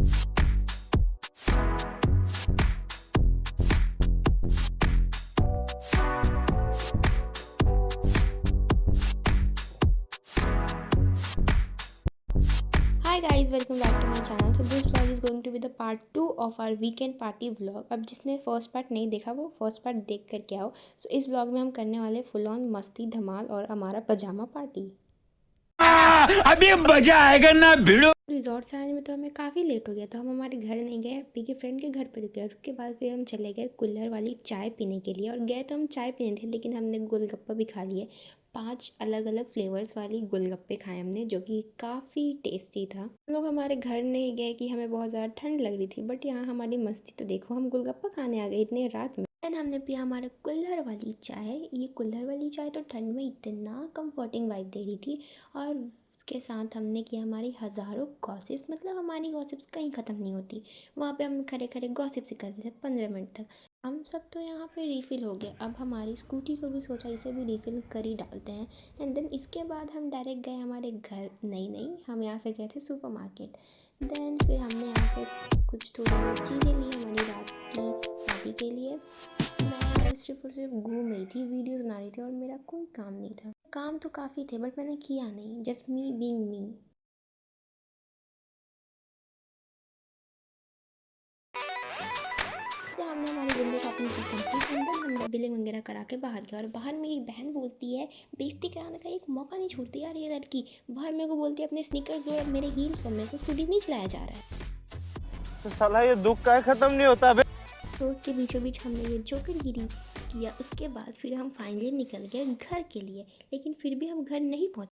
Hi guys, welcome back to my channel. So this vlog is going to be the part 2 of our weekend party vlog. अब जिसने first part नहीं देखा वो first part देख कर के आओ. सो इस vlog में हम करने वाले फुल ऑन मस्ती धमाल और हमारा पजामा पार्टी. अभी मजा आएगा ना भिड़ो. रिजॉर्ट से आने में तो हमें काफ़ी लेट हो गया, तो हम हमारे घर नहीं गए, पी के फ्रेंड के घर पर गए. उसके बाद फिर हम चले गए कुल्हड़ वाली चाय पीने के लिए. और गए तो हम चाय पीने थे, लेकिन हमने गोलगप्पा भी खा लिए. 5 अलग अलग फ्लेवर्स वाली गोलगप्पे खाए हमने, जो कि काफ़ी टेस्टी था. हम लोग हमारे घर नहीं गए कि हमें बहुत ज़्यादा ठंड लग रही थी, बट यहाँ हमारी मस्ती तो देखो, हम गोलगप्पा खाने आ गए इतने रात में. एंड हमने पिया हमारा कुल्हड़ वाली चाय. ये कुल्हड़ वाली चाय तो ठंड में इतना कंफर्टिंग वाइब दे रही थी. और उसके साथ हमने किया हमारी हज़ारों गॉसिप्स. मतलब हमारी गॉसिप्स कहीं ख़त्म नहीं होती. वहाँ पे हम खड़े खड़े गॉसिप से कर रहे थे 15 मिनट तक. हम सब तो यहाँ पे रिफ़िल हो गए. अब हमारी स्कूटी को भी सोचा इसे भी रिफ़िल कर ही डालते हैं. एंड देन इसके बाद हम डायरेक्ट गए हमारे घर. नहीं, हम यहाँ से गए थे सुपर मार्केट. देन फिर हमने यहाँ से कुछ थोड़ी बहुत चीज़ें ली हमारी रात की पार्टी के लिए. मैं सिर्फ और सिर्फ घूम रही थी, वीडियोस बना रही थी, और मेरा कोई काम नहीं था. काम तो काफ़ी थे बट मैंने किया नहीं. Just me being me. से हमने हमारी विंडो शॉपिंग की कंप्लीट. अंदर हमने बिलिंग वगैरह करा के बाहर गया. और बाहर मेरी बहन बोलती है, बेइज्जती कराने का एक मौका नहीं छोड़ती यार ये लड़की. बाहर मेरे को बोलती है अपने स्नीकर्स और मेरे हील्स पर मेरे को स्कूटी नहीं चलाया जा रहा है. तो साला ये दुख का खत्म नहीं होता बे. रोड के बीचों बीच हमने ये जोकरगिरी किया. उसके बाद फिर हम फाइनली निकल गए घर के लिए. लेकिन फिर भी हम घर नहीं पहुँचे.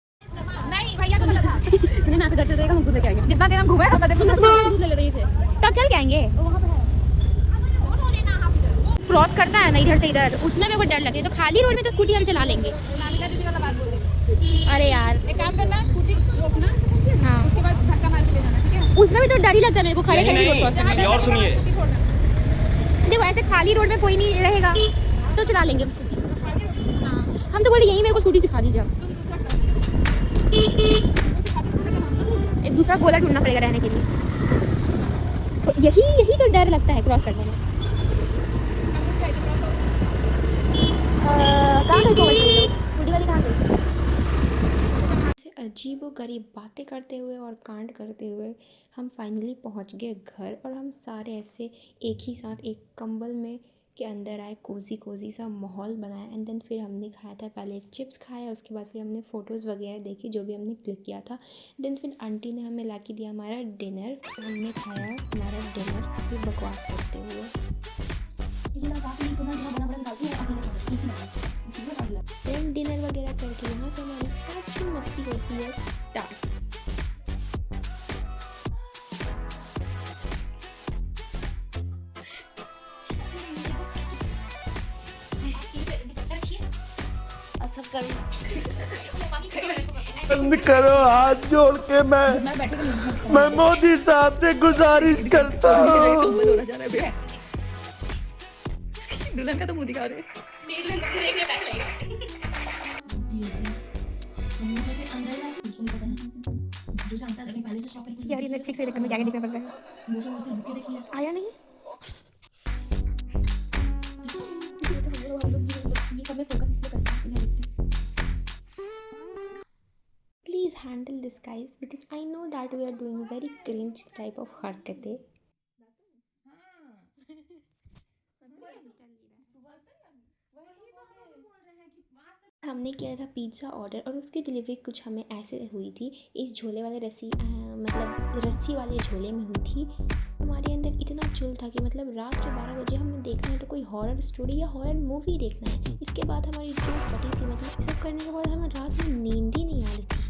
नहीं भैया को बोला था सुनिए ना, से घर से जाएगा हम घूम के आएंगे. जितना देर हम घूमे उतना देर दूध ले रही थे. तब चल के आएंगे. क्रॉस करना है ना इधर से इधर, उसमें मेरे को डर लगे. तो खाली रोड में तो स्कूटी हम चला लेंगे. अरे यार एक काम करना, स्कूटी रोकना. हाँ, उसके बाद धक्का मार के ले जाना. ठीक है, उसमें भी तो डर ही लगता है मेरे को. खड़े खड़े रोड क्रॉस करना. और सुनिए, देखो ऐसे खाली रोड में कोई नहीं रहेगा तो चला लेंगे हम स्कूटी. हाँ, हम तो बोले यही मेरे को स्कूटी सिखा दीजिए. एक दूसरा गोला ढूंढना पड़ेगा रहने के लिए. यही तो डर लगता है क्रॉस करने में. कहाँ गई बूढ़ी वाली, कहाँ गई? ऐसे अजीबो गरीब बातें करते हुए और कांड करते हुए हम फाइनली पहुंच गए घर. और हम सारे ऐसे एक ही साथ एक कंबल में के अंदर आए. कोज़ी सा माहौल बनाया. एंड देन फिर हमने खाया था, पहले चिप्स खाया, उसके बाद फिर हमने फ़ोटोज़ वगैरह देखी जो भी हमने क्लिक किया था. देन फिर आंटी ने हमें ला के दिया हमारा डिनर. हमने खाया हमारा डिनर फिर बकवास करते हुए. देन डिनर वगैरह करके यहाँ से हमारी अच्छी मस्ती होती है स्टार्ट. बंद करो हाथ जोड़ के. मैं मोदी साहब से गुजारिश करता हूँ. दुल्हन का तो मुंह दिखा रहे. यार ये नेटफ्लिक्स से देखकर मैं क्या देखना पड़ रहा है. आया नहीं. Please handle this guys, because I know that we are doing very cringe type of हरकतें. हमने किया था पिज़्ज़ा ऑर्डर, और उसकी डिलीवरी कुछ हमें ऐसे हुई थी. इस झोले वाले मतलब रस्सी वाले झोले में हुई थी. हमारे अंदर इतना चुल था कि मतलब रात के 12 बजे हमें देखना है तो कोई हॉरर स्टोरी या हॉरर मूवी देखना है. इसके बाद हमारी जो फटी थी, मतलब सब करने के बाद हमें रात में नींद ही नहीं आ रही थी.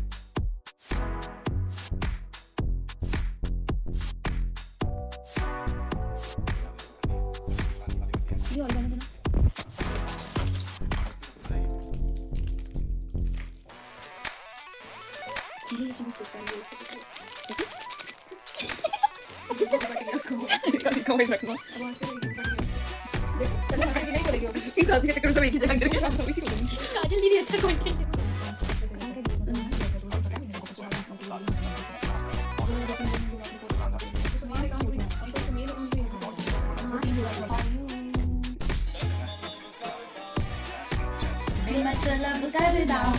काजल दीदी अच्छा कंटेंट. मतलब कर दाओ।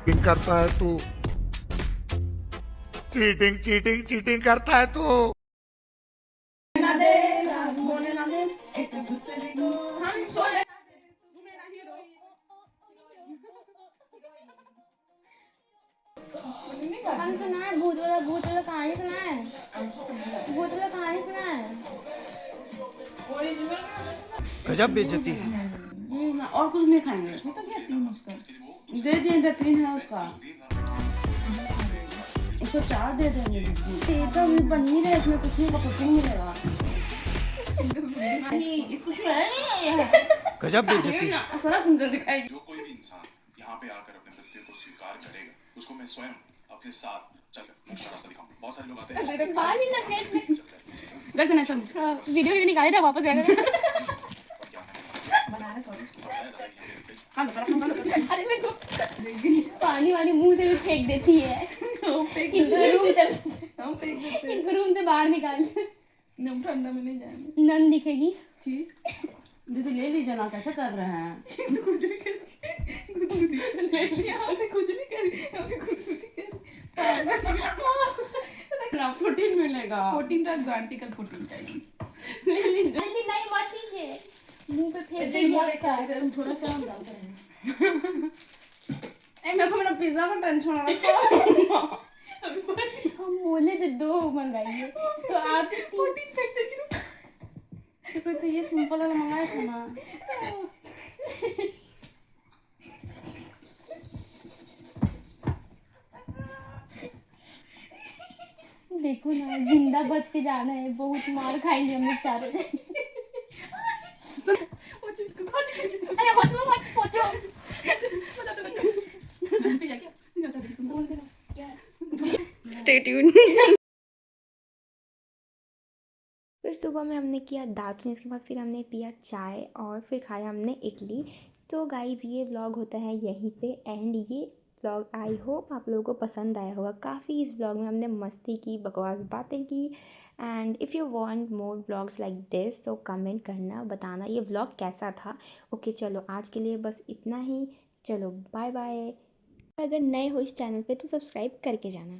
चीटिंग करता है तू, चीटिंग चीटिंग चीटिंग करता है तू। हम सुनाए भूत वाला कहानी सुनाए, भूत वाला कहानी सुनाए। गजब बेइज्जती है। और कुछ नहीं खाएंगे। दे दिए इधर 3 है उसका, उसको 4 दे देंगे। ये तो अभी बन नहीं रहा, इसमें कुछ नहीं प्रोटीन मिलेगा। नहीं इसको गजब बेइज्जती है। सारा सुंदर दिखाई। जो कोई भी इंसान यहाँ पे आकर अपने मृत्यु को स्वीकार करेगा, उसको मैं स्वयं अपने साथ चलकर मुझे रास्ता दिखाऊंगा। बहुत सारे लोग आते हैं पानी ना पेट में रख देना सब। वीडियो निकाले थे वापस जाकर। अरे मेरे को पानी वाली मुंह से भी फेंक देती है। इनको रूम से बाहर निकाल। ठंडा में नहीं जाएंगे। नन दिखेगी। ठीक दीदी ले लीजिए ना, कैसे कर रहे हैं? प्रोटीन मिलेगा। प्रोटीन का गारंटी का प्रोटीन चाहिए। ले लीजिए। जल्दी नहीं मत कीजिए, मुंह पे फेंक हम थोड़ा सा डालते हैं। मेरे को मेरा पिज्जा का टेंशन हो रहा है। हम बोले थे 2 मंगाइए तो आप 14 फेंक देगी। तो ये सिंपल वाला मंगाया था ना। देखो ना, जिंदा बच के जाना है, बहुत मार खाएंगे हम लोग चारों। अरे हाथ में मत पोछो। Stay tune. फिर सुबह में हमने किया दातुन, इसके बाद फिर हमने पिया चाय और फिर खाया हमने इडली। तो गाइज़ ये व्लॉग होता है यहीं पे एंड। ये व्लॉग आई होप आप लोगों को पसंद आया होगा। काफ़ी इस व्लॉग में हमने मस्ती की, बकवास बातें की। And if you want more vlogs like this तो कमेंट करना, बताना ये व्लॉग कैसा था। ओके चलो आज के लिए बस इतना ही। चलो बाय बाय। अगर नए हो इस चैनल पे तो सब्सक्राइब करके जाना।